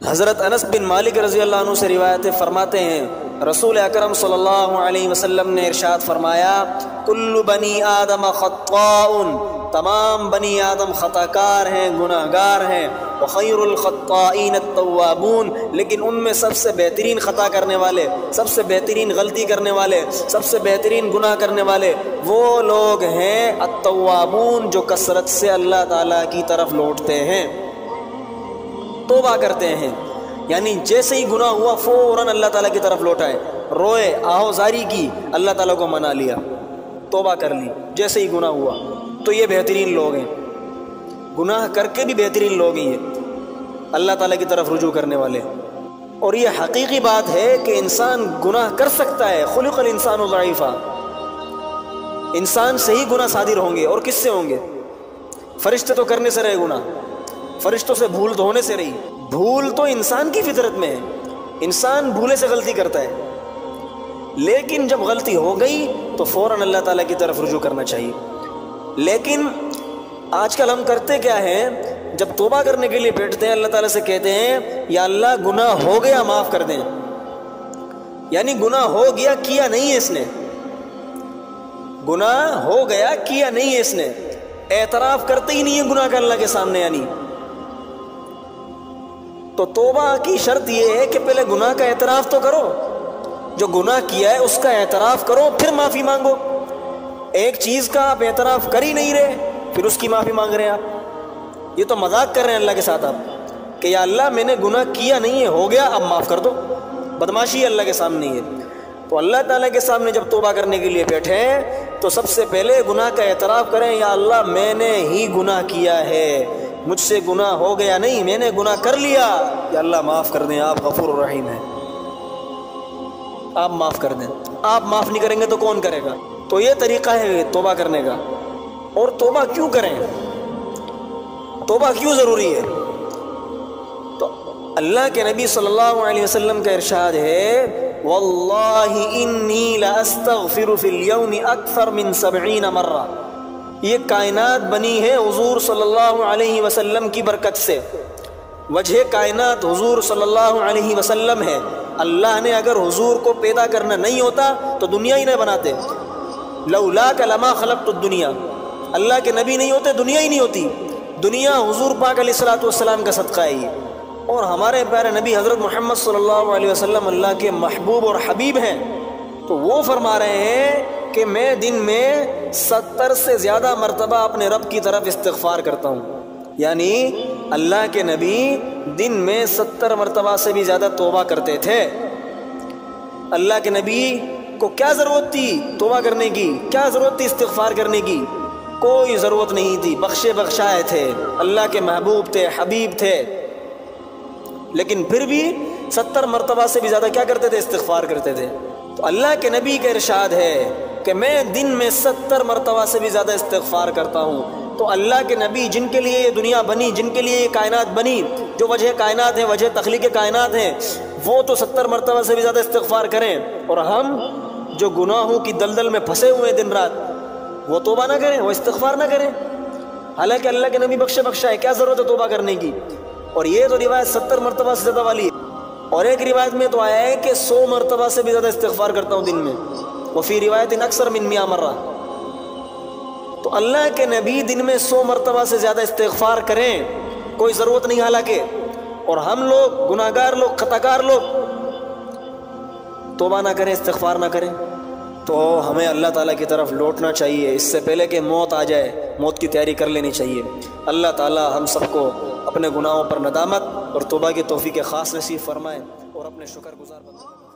حضرت انس بن مالک رضی اللہ عنہ سے روایت فرماتے ہیں رسول اکرم صلی اللہ علیہ وسلم نے ارشاد فرمایا کل بنی آدم خطاء، تمام بنی آدم خطا کار ہیں، گناہ گار ہیں، وخیر الخطائین التوابون، لیکن ان میں سب سے بہترین خطا کرنے والے، سب سے بہترین غلطی کرنے والے، سب سے بہترین گناہ کرنے والے وہ لوگ ہیں التوابون، جو کثرت سے اللہ تعالیٰ کی طرف لوٹتے ہیں، توبہ کرتے ہیں۔ یعنی جیسے ہی گناہ ہوا فوراً اللہ تعالیٰ کی طرف لوٹائے، روئے، آہوزاری کی، اللہ تعالیٰ کو منا لیا، توبہ کر لی جیسے ہی گناہ ہوا۔ تو یہ بہترین لوگ ہیں، گناہ کر کے بھی بہترین لوگ ہیں، یہ اللہ تعالیٰ کی طرف رجوع کرنے والے۔ اور یہ حقیقی بات ہے کہ انسان گناہ کر سکتا ہے، خلق الانسان ضعیفا، انسان سے ہی گناہ صادر ہوں گے، اور کس سے ہوں گے؟ فرشتے تو کرنے سے رہے گناہ، فرشتوں سے بھول تو ہونے سے رہی، بھول تو انسان کی فطرت میں ہے، انسان بھولے سے غلطی کرتا ہے، لیکن جب غلطی ہو گئی تو فوراً اللہ تعالیٰ کی طرف رجوع کرنا چاہیے۔ لیکن آج کل ہم کرتے کیا ہیں، جب توبہ کرنے کے لیے بیٹھتے ہیں اللہ تعالیٰ سے کہتے ہیں یا اللہ گناہ ہو گیا معاف کر دیں، یعنی گناہ ہو گیا، کیا نہیں ہے اس نے، گناہ ہو گیا، کیا نہیں ہے اس نے، اعتراف کرتے ہی نہیں ہے گناہ کا اللہ کے سامنے۔ یعنی تو توبہ کی شرط یہ ہے کہ پہلے گناہ کا اعتراف تو کرو، جو گناہ کیا ہے اس کا اعتراف کرو، پھر معافی مانگو۔ ایک چیز کا آپ اعتراف کر ہی نہیں رہے، پھر اس کی معافی مانگ رہے ہیں آپ، یہ تو مذاق کر رہے ہیں اللہ کے ساتھ آپ کہ یا اللہ میں نے گناہ کیا نہیں ہے، ہو گیا، اب معاف کر دو، بدماشی اللہ کے سامنے ہے۔ تو اللہ تعالیٰ کے سامنے جب توبہ کرنے کے لیے بیٹھے تو سب سے پہلے گناہ کا اعتراف کریں، یا اللہ میں نے ہی گناہ کیا ہے، مجھ سے گناہ ہو گیا نہیں، میں نے گناہ کر لیا، یا اللہ معاف کر دیں، آپ غفور الرحیم ہیں، آپ معاف کر دیں۔ آپ معاف نہیں کریں گے تو کون کرے گا؟ تو یہ طریقہ ہے توبہ کرنے کا۔ اور توبہ کیوں کریں، توبہ کیوں ضروری ہے؟ تو اللہ کے نبی صلی اللہ علیہ وسلم کا ارشاد ہے واللہ انی لاستغفر فی اليوم اکثر من 70 مرہ، یہ کائنات بنی ہے حضور صلی اللہ علیہ وسلم کی برکت سے، وجہ کائنات حضور صلی اللہ علیہ وسلم ہے۔ اللہ نے اگر حضور کو پیدا کرنا نہیں ہوتا تو دنیا ہی نہ بناتے، لولاک لما خلقت الدنیا، اللہ کے نبی نہیں ہوتے دنیا ہی نہیں ہوتی، دنیا حضور پاک علیہ الصلوۃ والسلام کا صدقہ ہے یہ۔ اور ہمارے پیارے نبی حضرت محمد صلی اللہ علیہ وسلم اللہ کے محبوب اور حبیب ہیں، تو وہ فرما رہے ہیں کہ میں دن میں 70 سے زیادہ مرتبہ اپنے رب کی طرف استغفار کرتا ہوں، یعنی اللہ کے نبی دن میں 70 مرتبہ سے بھی زیادہ توبہ کرتے تھے۔ اللہ کے نبی کو کیا ضرورت تھی توبہ کرنے کی، کیا ضرورت تھی استغفار کرنے کی؟ کوئی ضرورت نہیں تھی، بخشے بخشائے تھے، اللہ کے محبوب تھے، حبیب تھے، لیکن پھر بھی 70 مرتبہ سے بھی زیادہ کیا کرتے تھے؟ استغفار کرتے تھے۔ تو اللہ کے نبی کا ارشاد ہے کہ میں دن میں 70 مرتبہ سے بھی زیادہ استغفار کرتا ہوں۔ تو اللہ کے نبی جن کے لیے یہ دنیا بنی، جن کے لیے یہ کائنات بنی، جو وجہ کائنات ہے، وجہ تخلیق کائنات ہیں، وہ تو 70 مرتبہ سے بھی زیادہ استغفار کریں، اور ہم جو گناہوں کی دلدل میں پھنسے ہوئے دن رات، وہ توبہ نہ کریں، وہ استغفار نہ کریں، حالانکہ اللہ کے نبی بخشے بخشا ہے، کیا ضرورت ہے توبہ کرنے کی؟ اور یہ تو روایت 70 مرتبہ سے زیادہ والی ہے، اور ایک روایت میں تو آیا ہے کہ 100 مرتبہ سے بھی زیادہ استغفار کرتا ہوں دن میں، وفی روایت اکثر من 100 مرہ۔ تو اللہ کے نبی دن میں 100 مرتبہ سے زیادہ استغفار کریں، کوئی ضرورت نہیں حالانکہ، اور ہم لوگ گناہ گار لوگ، خطا کار لوگ توبہ نہ کریں، استغفار نہ کریں۔ تو ہمیں اللہ تعالیٰ کی طرف لوٹنا چاہیے، اس سے پہلے کہ موت آ جائے، موت کی تیاری کر لینی چاہیے۔ اللہ تعالیٰ ہم سب کو اپنے گناہوں پر ندامت اور توبہ کی توفیق خاص نصیب فرمائے اور اپنے شکر گزار بنائے۔